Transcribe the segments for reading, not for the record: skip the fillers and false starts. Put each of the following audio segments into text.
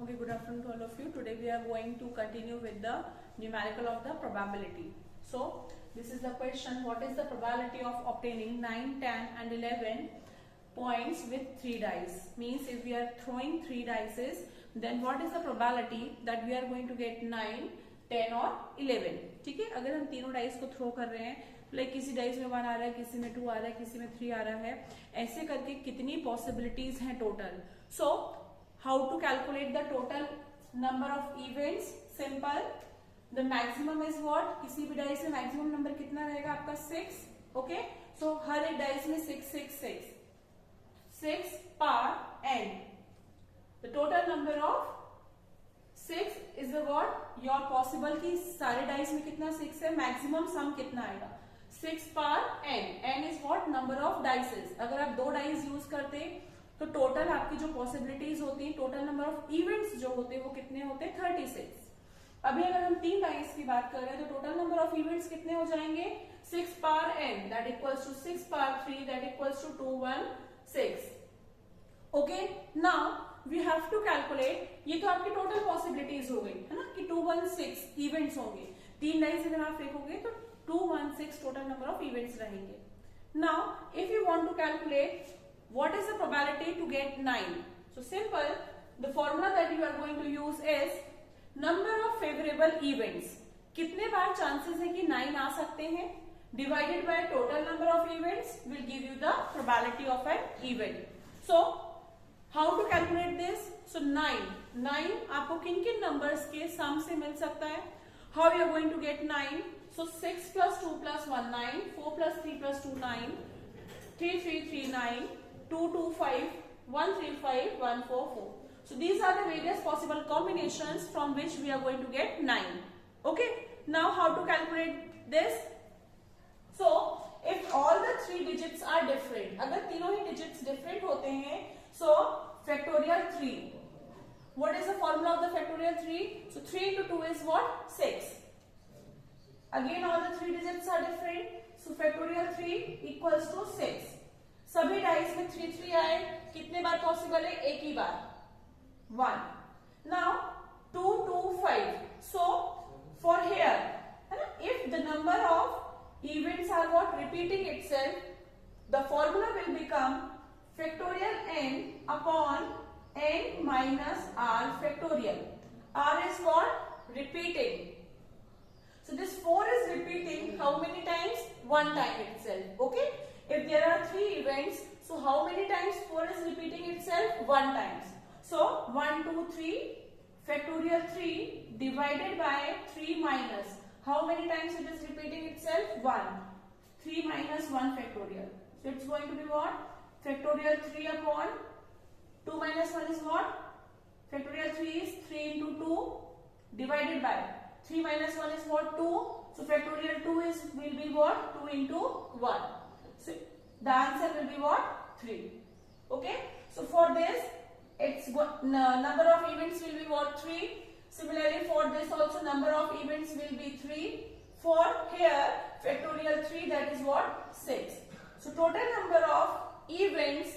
Okay, good afternoon to all of you. Today we are going to continue with the numerical of the probability. So, this is the question, what is the probability of obtaining 9, 10 and 11 points with 3 dice? Means if we are throwing 3 dices, then what is the probability that we are going to get 9, 10 और 11? ठीक है, अगर हम तीनों dice को throw कर रहे हैं, लाइक किसी डाइस में 1 आ रहा है, किसी में 2 आ रहा है, किसी में 3 आ रहा है, ऐसे करके कितनी पॉसिबिलिटीज हैं total. So how to calculate the total number of events? Simple. The maximum is what? किसी भी डाइस में मैक्सिमम नंबर कितना रहेगा आपका 6. ओके, सो हर एक डाइस में 6 पर n. The total number of 6 is the what? Your possible कि सारे डाइस में कितना 6 है, मैक्सिमम सम कितना आएगा 6 पर n. n is what? Number of dices. अगर आप 2 डाइस यूज करते तो टोटल आपकी जो पॉसिबिलिटीज होती है, टोटल नंबर ऑफ इवेंट्स जो होते हैं वो कितने होते हैं 36. अभी अगर हम 3 डाइस की बात कर रहे हैं तो टोटल नंबर ऑफ इवेंट्स कितने हो जाएंगे 6 पर n, दैट इक्वल्स टू 6 पर 3, that equals to 216. Okay, now we have to calculate. ये तो आपकी टोटल पॉसिबिलिटीज हो गई है ना कि 216 इवेंट्स होंगे. 3 डाइस अगर आप फेंकोगे तो 216 टोटल नंबर ऑफ इवेंट्स रहेंगे. Now if you want to calculate what is the probability to get 9? So simple, the formula that you are going to use is number of favorable events. कितने बार chances है कि 9 आ सकते हैं divided by total number of events will give you the probability of an event. So how to calculate this? So 9 आपको किन किन numbers के sum से मिल सकता है? How you are going to get 9? So 6 plus 2 plus 1 9, 4 plus 3 plus 2 9, 3 3 3 9, 2 2 5, 1 3 5, 1 4 4. So these are the various possible combinations from which we are going to get 9. Okay. Now how to calculate this? So if all the 3 digits are different, अगर तीनों ही digits different होते हैं, so factorial 3. What is the formula of the factorial 3? So 3 into 2 is what? 6. Again all the 3 digits are different, so factorial 3 equals to 6. सभी dice में 3 3 आए, कितने बार possible है? एक ही बार 1. नाउ 2 2 5. सो फॉर हियर है ना, if the number of events are what repeating itself, the formula will become factorial n upon n minus r factorial. r is what? Repeating. So this 4 is repeating how many times? 1 time itself. Okay. If there are 3 events, so how many times 4 is repeating itself? 1 times. So 1 2 3 factorial 3 divided by 3 minus. How many times it is repeating itself? 1. 3 minus 1 factorial. So it's going to be what? Factorial 3 upon 2 minus 1 is what? Factorial 3 is 3 into 2 divided by 3 minus 1 is what? 2. So factorial 2 is will be what? 2 into 1. So the answer will be what? 3. Okay. So for this, its number of events will be what? 3. Similarly for this also number of events will be 3. For here factorial 3, that is what? 6. So total number of events,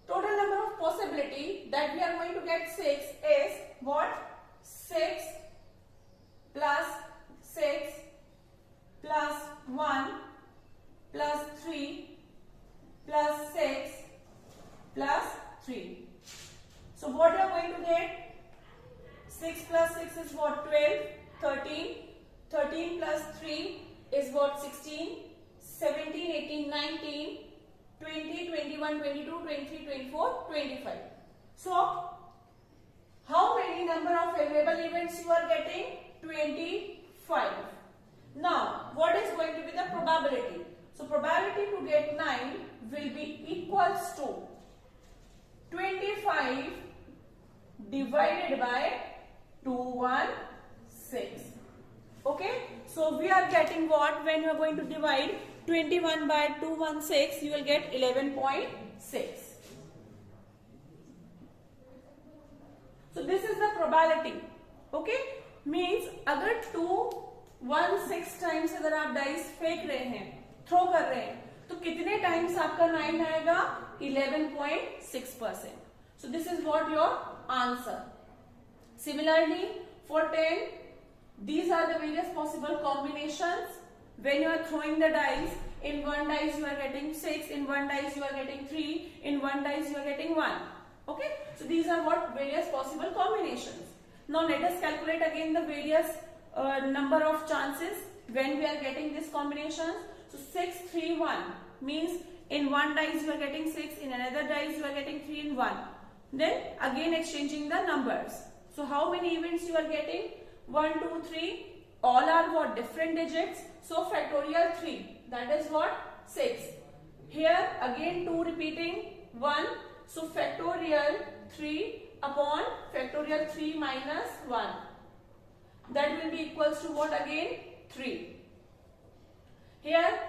total number of possibility that we are going to get 6 is what? 6 plus 6 plus 1 plus 3 plus 6 plus 3. So what you are going to get? 6 plus 6 is what? 12, 13. 13 plus 3 is what? 16, 17, 18, 19, 20, 21, 22, 23, 24, 25. So how many number of favorable events you are getting? 25. Now what is going to be the probability? So probability to get 9 will be equals to 25 divided by 216. Okay. So we are getting what? When you are going to divide 21 by 216, you will get 11.6. So this is the probability. Okay. Means अगर 216 times अगर आप dice फेंक रहे हैं, throw कर रहे हैं, तो कितने टाइम्स आपका 9 आएगा? 11.6%. So this is what your answer. Similarly, for 10, these are the various possible combinations. When you are throwing the dice, in one dice you are getting 6, in one dice you are getting 3, in one dice you are getting 1. Okay, so these are what various possible combinations. Now let us calculate again the various number of chances when we are getting these combinations. So 6, 3, 1 means in one dice you are getting 6, in another dice you are getting 3 in 1. Then again exchanging the numbers. So how many events you are getting? 1, 2, 3. All are what? Different digits. So factorial 3. That is what? 6. Here again 2 repeating 1. So factorial 3 upon factorial 3 minus 1. That will be equals to what again? 3. Here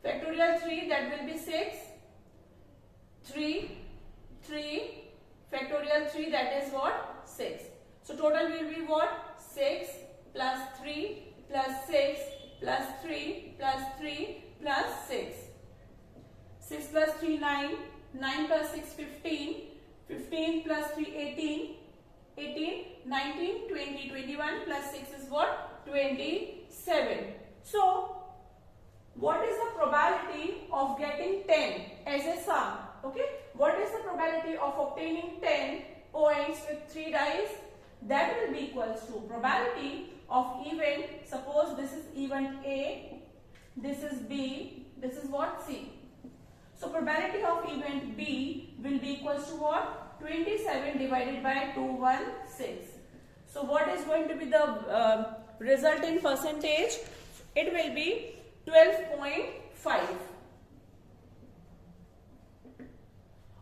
factorial 3, that will be 6. 3. 3. Factorial 3, that is what? 6. So total will be what? 6 plus 3 plus 6 plus 3 plus 3 plus 6. 6 plus 3, 9. 9 plus 6, 15. 15 plus 3, 18. 18, 19, 20. 21 plus 6 is what? 27. So, what is the probability of getting 10 as a sum? Okay. What is the probability of obtaining 10 points with 3 dice? That will be equals to probability of event. Suppose this is event A, this is B, this is what? C. So probability of event B will be equals to what? 27 divided by 216. So what is going to be the result in percentage? It will be 12.5.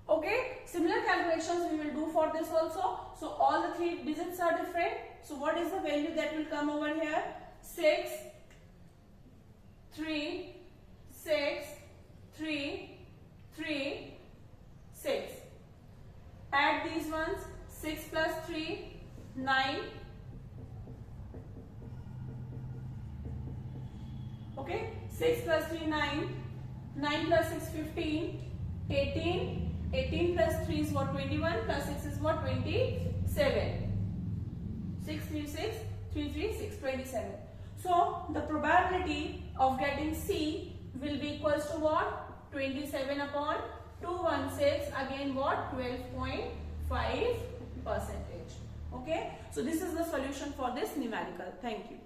Okay, similar calculations we will do for this also. So all the 3 digits are different. So what is the value that will come over here? 6, 3, 6, 3, 3, 6. Add these ones. 6 plus 3, 9. Okay, 6 plus 3, 9. 9 plus 6, 15. 18. 18 plus 3 is what? 21 plus 6 is what? 27. 6, 3, 6, 3, 3, 6, 27. So the probability of getting C will be equals to what? 27 upon 216, again what? 12.5%. Okay. So this is the solution for this numerical. Thank you.